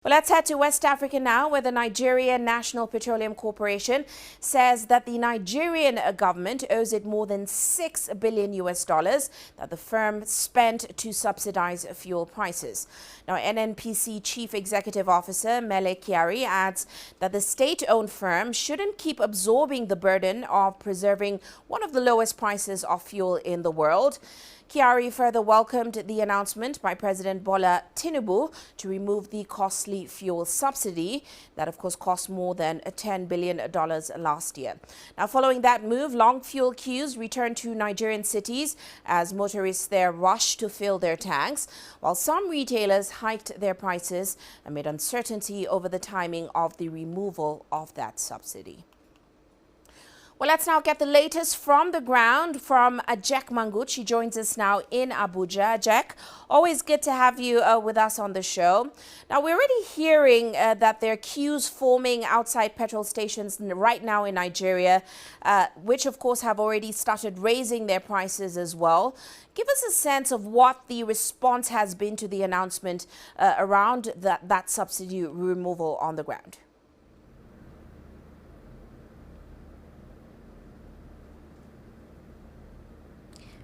Well, let's head to West Africa now, where the Nigerian National Petroleum Corporation says that the Nigerian government owes it more than $6 billion that the firm spent to subsidize fuel prices. Now, NNPC Chief Executive Officer Mele Kyari adds that the state-owned firm shouldn't keep absorbing the burden of preserving one of the lowest prices of fuel in the world. Kyari further welcomed the announcement by President Bola Tinubu to remove the costly fuel subsidy that, of course, cost more than $10 billion last year. Now, following that move, long fuel queues returned to Nigerian cities as motorists there rushed to fill their tanks, while some retailers hiked their prices amid uncertainty over the timing of the removal of that subsidy. Well, let's now get the latest from the ground from Jack Mangut. She joins us now in Abuja. Jack, always good to have you with us on the show. Now, we're already hearing that there are queues forming outside petrol stations right now in Nigeria, which, of course, have already started raising their prices as well. Give us a sense of what the response has been to the announcement around that subsidy removal on the ground.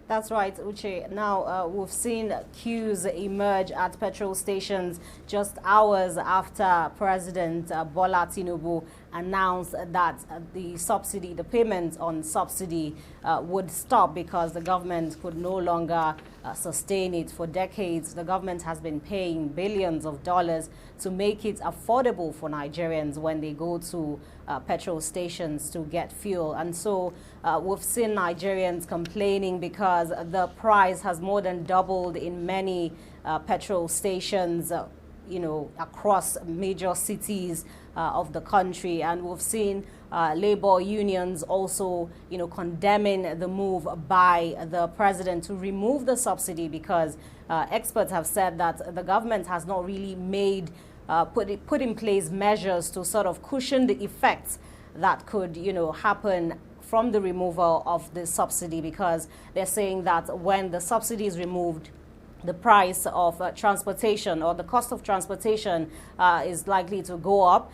That's right, Uche. Now, we've seen queues emerge at petrol stations just hours after President Bola Tinubu announced that the payment on subsidy would stop because the government could no longer sustain it. For decades, the government has been paying billions of dollars to make it affordable for Nigerians when they go to petrol stations to get fuel. And so we've seen Nigerians complaining because the price has more than doubled in many petrol stations, across major cities of the country. And we've seen labor unions also, condemning the move by the president to remove the subsidy because experts have said that the government has not really made put in place measures to sort of cushion the effects that could, happen from the removal of the subsidy, because they're saying that when the subsidy is removed, the price of transportation or the cost of transportation is likely to go up.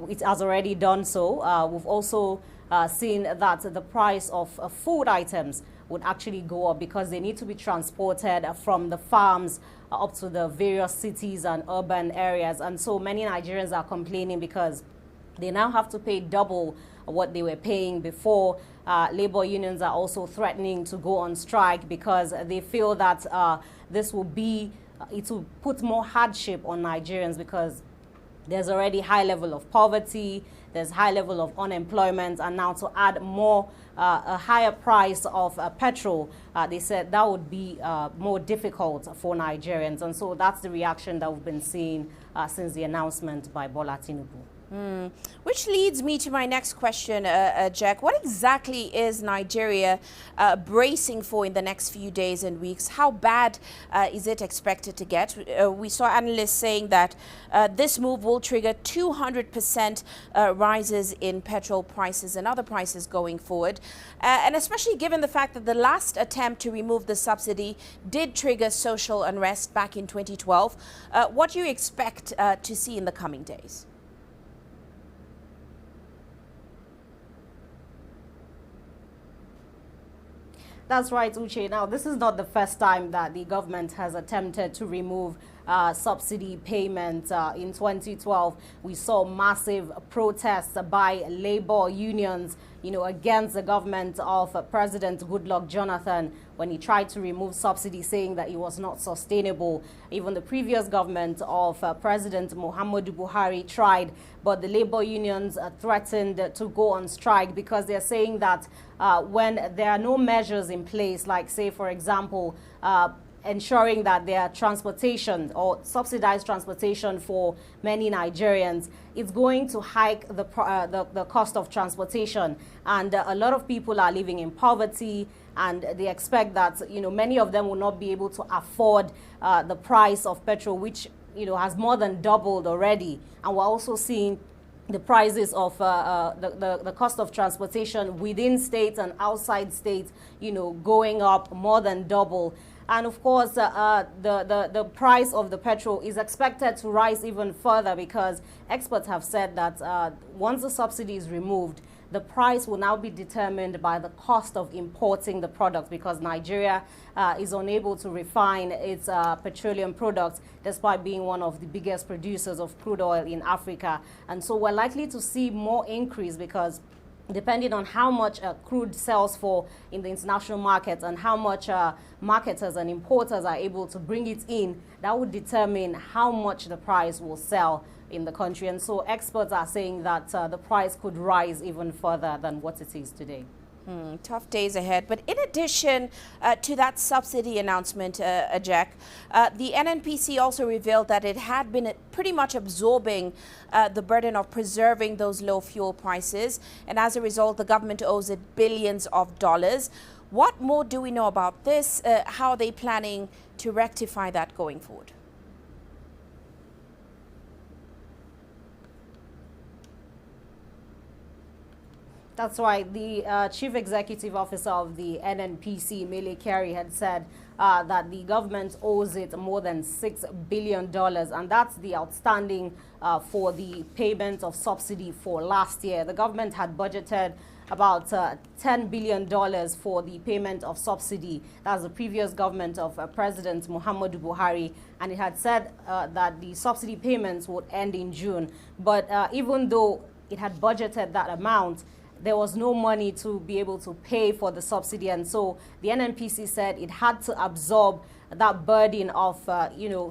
It has already done so. We've also seen that the price of food items would actually go up because they need to be transported from the farms up to the various cities and urban areas. And so many Nigerians are complaining because they now have to pay double what they were paying before. Labor unions are also threatening to go on strike because they feel that it will put more hardship on Nigerians because there's already high level of poverty, there's high level of unemployment, and now to add more, a higher price of petrol, they said that would be more difficult for Nigerians. And so that's the reaction that we've been seeing since the announcement by Bola Tinubu. Which leads me to my next question, Jack. What exactly is Nigeria bracing for in the next few days and weeks? How bad is it expected to get? We saw analysts saying that this move will trigger 200% rises in petrol prices and other prices going forward. And especially given the fact that the last attempt to remove the subsidy did trigger social unrest back in 2012. What do you expect to see in the coming days? That's right, Uche. Now, this is not the first time that the government has attempted to remove subsidy payments. In 2012, we saw massive protests by labor unions, against the government of President Goodluck Jonathan when he tried to remove subsidy, saying that it was not sustainable. Even the previous government of President Muhammadu Buhari tried, but the labor unions threatened to go on strike because they're saying that when there are no measures in place, like, say, for example, ensuring that their transportation or subsidized transportation for many Nigerians, it's going to hike the cost of transportation. And a lot of people are living in poverty, and they expect that, many of them will not be able to afford the price of petrol, which, has more than doubled already. And we're also seeing the prices of the cost of transportation within states and outside states, going up more than double. And of course, the price of the petrol is expected to rise even further because experts have said that once the subsidy is removed, the price will now be determined by the cost of importing the product because Nigeria is unable to refine its petroleum products despite being one of the biggest producers of crude oil in Africa. And so we're likely to see more increase because depending on how much crude sells for in the international markets and how much marketers and importers are able to bring it in, that would determine how much the price will sell in the country. And so experts are saying that the price could rise even further than what it is today. Tough days ahead. But in addition to that subsidy announcement, Ajak, the NNPC also revealed that it had been pretty much absorbing the burden of preserving those low fuel prices. And as a result, the government owes it billions of dollars. What more do we know about this? How are they planning to rectify that going forward? That's right. The Chief Executive Officer of the NNPC, Mele Kyari, had said that the government owes it more than $6 billion, and that's the outstanding for the payment of subsidy for last year. The government had budgeted about $10 billion for the payment of subsidy. That's the previous government of President Muhammadu Buhari, and it had said that the subsidy payments would end in June. But even though it had budgeted that amount, there was no money to be able to pay for the subsidy, and so the NNPC said it had to absorb that burden of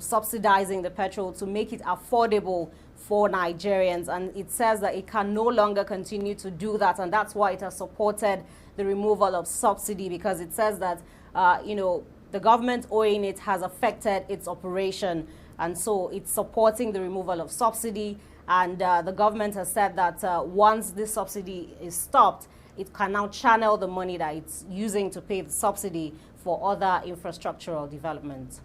subsidizing the petrol to make it affordable for Nigerians. And it says that it can no longer continue to do that, and that's why it has supported the removal of subsidy, because it says that the government owing it has affected its operation, and so it's supporting the removal of subsidy. And the government has said that once this subsidy is stopped, it can now channel the money that it's using to pay the subsidy for other infrastructural development.